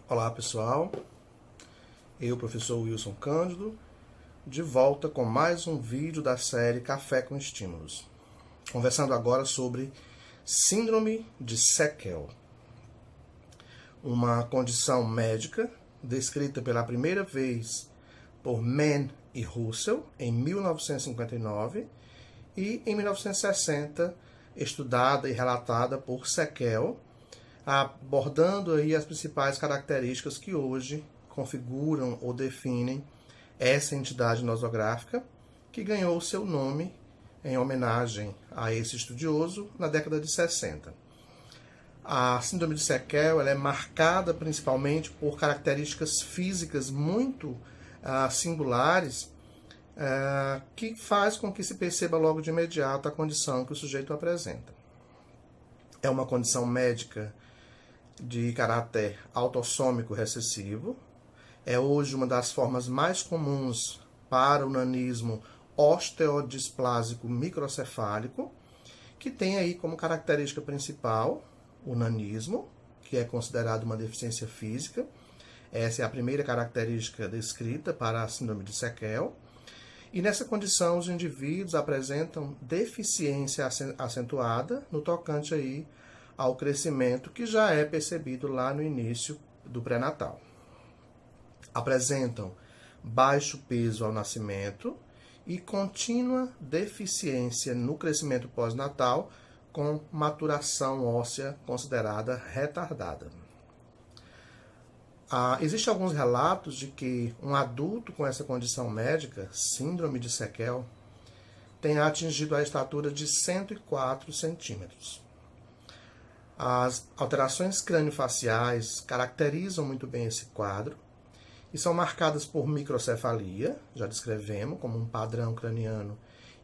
Olá pessoal, eu, professor Wilson Cândido, de volta com mais um vídeo da série Café com Estímulos, conversando agora sobre Síndrome de Sekel, uma condição médica descrita pela primeira vez por Mann e Russell em 1959 e em 1960 estudada e relatada por Sekel, abordando aí as principais características que hoje configuram ou definem essa entidade nosográfica, que ganhou seu nome em homenagem a esse estudioso na década de 60. A síndrome de Sekel ela é marcada principalmente por características físicas muito singulares, que faz com que se perceba logo de imediato a condição que o sujeito apresenta. É uma condição médica de caráter autossômico recessivo. É hoje uma das formas mais comuns para o nanismo osteodisplásico microcefálico, que tem aí como característica principal o nanismo, que é considerado uma deficiência física. Essa é a primeira característica descrita para a síndrome de Sekel. E nessa condição, os indivíduos apresentam deficiência acentuada no tocante aí ao crescimento que já é percebido lá no início do pré-natal. Apresentam baixo peso ao nascimento e contínua deficiência no crescimento pós-natal, com maturação óssea considerada retardada. Existem alguns relatos de que um adulto com essa condição médica, síndrome de Sekel, tenha atingido a estatura de 104 centímetros. As alterações craniofaciais caracterizam muito bem esse quadro e são marcadas por microcefalia, já descrevemos, como um padrão craniano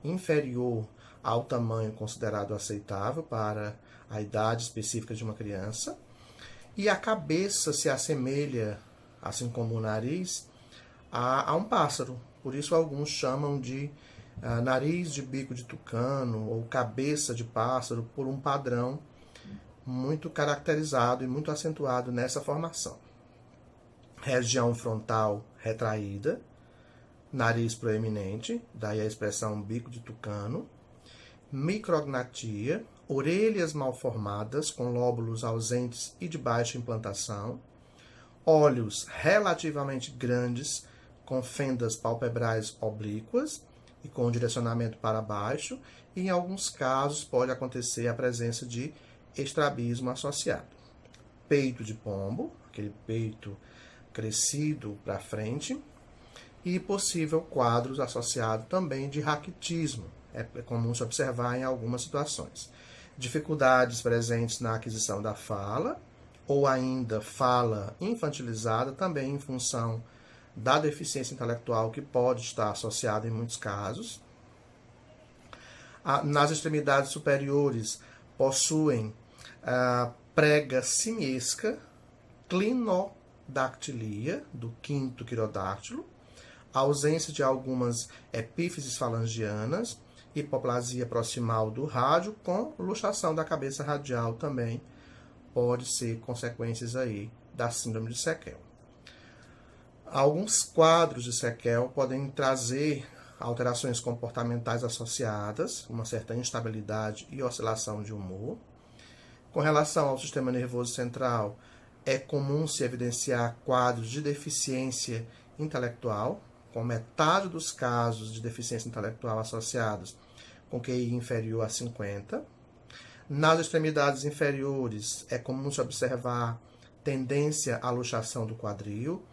inferior ao tamanho considerado aceitável para a idade específica de uma criança. E a cabeça se assemelha, assim como o nariz, a um pássaro. Por isso alguns chamam de nariz de bico de tucano ou cabeça de pássaro, por um padrão muito caracterizado e muito acentuado nessa formação. Região frontal retraída, nariz proeminente, daí a expressão bico de tucano, micrognatia, orelhas mal formadas com lóbulos ausentes e de baixa implantação, olhos relativamente grandes com fendas palpebrais oblíquas e com direcionamento para baixo, e em alguns casos pode acontecer a presença de estrabismo associado. Peito de pombo, aquele peito crescido para frente, e possível quadros associados também de raquitismo. É comum se observar em algumas situações. Dificuldades presentes na aquisição da fala, ou ainda fala infantilizada, também em função da deficiência intelectual que pode estar associada em muitos casos. Nas extremidades superiores possuem prega simiesca, clinodactilia, do quinto quirodáctilo, ausência de algumas epífises falangianas, hipoplasia proximal do rádio, com luxação da cabeça radial também pode ser consequências aí da síndrome de Sekel. Alguns quadros de Sekel podem trazer alterações comportamentais associadas, uma certa instabilidade e oscilação de humor. Com relação ao sistema nervoso central, é comum se evidenciar quadros de deficiência intelectual, com metade dos casos de deficiência intelectual associados com QI inferior a 50. Nas extremidades inferiores, é comum se observar tendência à luxação do quadril,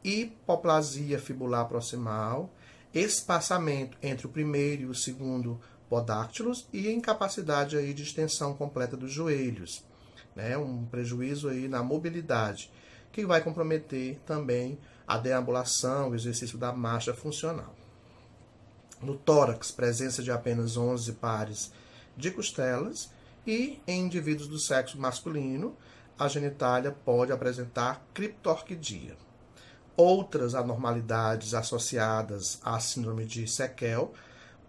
hipoplasia fibular proximal, espaçamento entre o primeiro e o segundo podáctilos e incapacidade aí de extensão completa dos joelhos, né? Um prejuízo aí na mobilidade, que vai comprometer também a deambulação, o exercício da marcha funcional. No tórax, presença de apenas 11 pares de costelas, e em indivíduos do sexo masculino, a genitália pode apresentar criptorquidia. Outras anormalidades associadas à síndrome de Sekel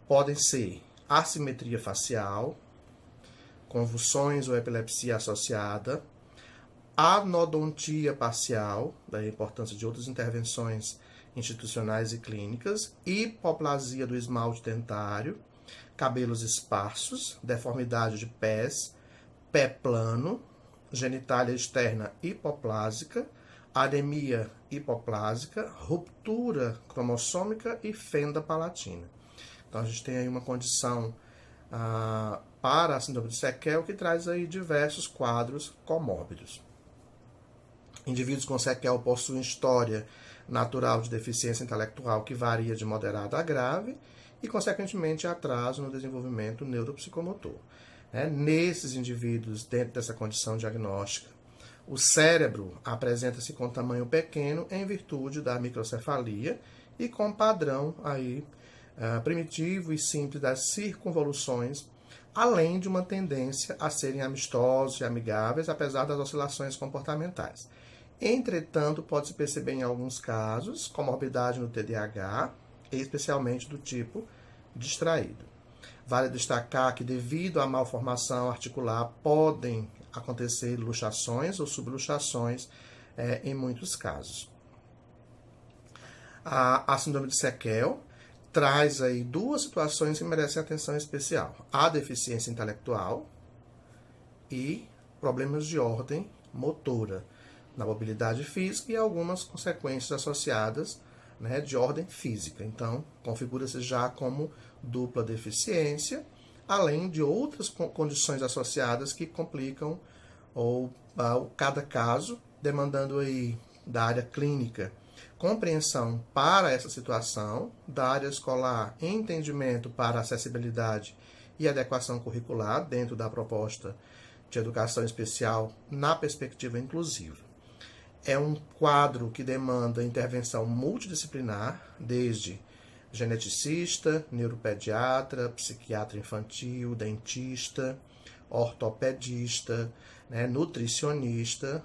podem ser assimetria facial, convulsões ou epilepsia associada, anodontia parcial, daí a importância de outras intervenções institucionais e clínicas, hipoplasia do esmalte dentário, cabelos esparsos, deformidade de pés, pé plano, genitália externa hipoplásica, anemia hipoplásica, ruptura cromossômica e fenda palatina. Então a gente tem aí uma condição para a síndrome de Sequel que traz aí diversos quadros comórbidos. Indivíduos com Sequel possuem história natural de deficiência intelectual que varia de moderada a grave e, consequentemente, atraso no desenvolvimento neuropsicomotor. Nesses indivíduos, dentro dessa condição diagnóstica, o cérebro apresenta-se com tamanho pequeno em virtude da microcefalia e com padrão aí, primitivo e simples das circunvoluções, além de uma tendência a serem amistosos e amigáveis, apesar das oscilações comportamentais. Entretanto, pode-se perceber em alguns casos comorbidade no TDAH, especialmente do tipo distraído. Vale destacar que, devido à malformação articular, podem acontecer luxações ou subluxações em muitos casos. A síndrome de Sequel traz aí duas situações que merecem atenção especial: a deficiência intelectual e problemas de ordem motora, na mobilidade física e algumas consequências associadas de ordem física. Então, configura-se já como dupla deficiência, além de outras condições associadas que complicam cada caso, demandando aí da área clínica compreensão para essa situação, da área escolar entendimento para acessibilidade e adequação curricular dentro da proposta de educação especial na perspectiva inclusiva. É um quadro que demanda intervenção multidisciplinar, desde geneticista, neuropediatra, psiquiatra infantil, dentista, ortopedista, nutricionista,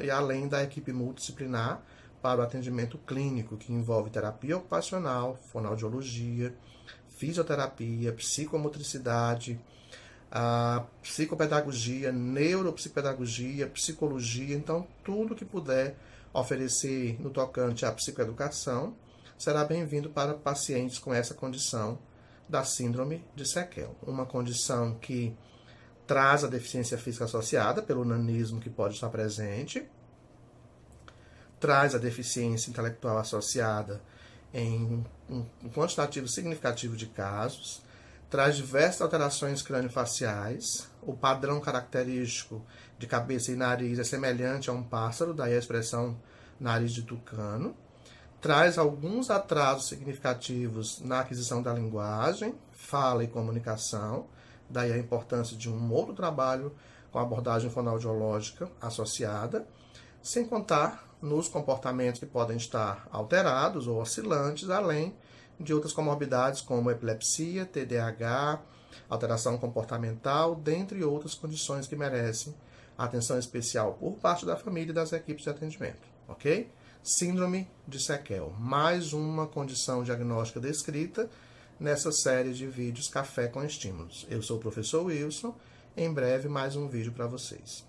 e além da equipe multidisciplinar para o atendimento clínico, que envolve terapia ocupacional, fonoaudiologia, fisioterapia, psicomotricidade, a psicopedagogia, neuropsicopedagogia, psicologia. Então, tudo que puder oferecer no tocante à psicoeducação será bem-vindo para pacientes com essa condição da síndrome de Sequel. Uma condição que traz a deficiência física associada pelo nanismo que pode estar presente, traz a deficiência intelectual associada em um quantitativo significativo de casos, traz diversas alterações craniofaciais, o padrão característico de cabeça e nariz é semelhante a um pássaro, daí a expressão nariz de tucano, traz alguns atrasos significativos na aquisição da linguagem, fala e comunicação, daí a importância de um outro trabalho com abordagem fonoaudiológica associada, sem contar nos comportamentos que podem estar alterados ou oscilantes, além de outras comorbidades como epilepsia, TDAH, alteração comportamental, dentre outras condições que merecem atenção especial por parte da família e das equipes de atendimento, ok? Síndrome de Sequel, mais uma condição diagnóstica descrita nessa série de vídeos Café com Estímulos. Eu sou o professor Wilson, em breve mais um vídeo para vocês.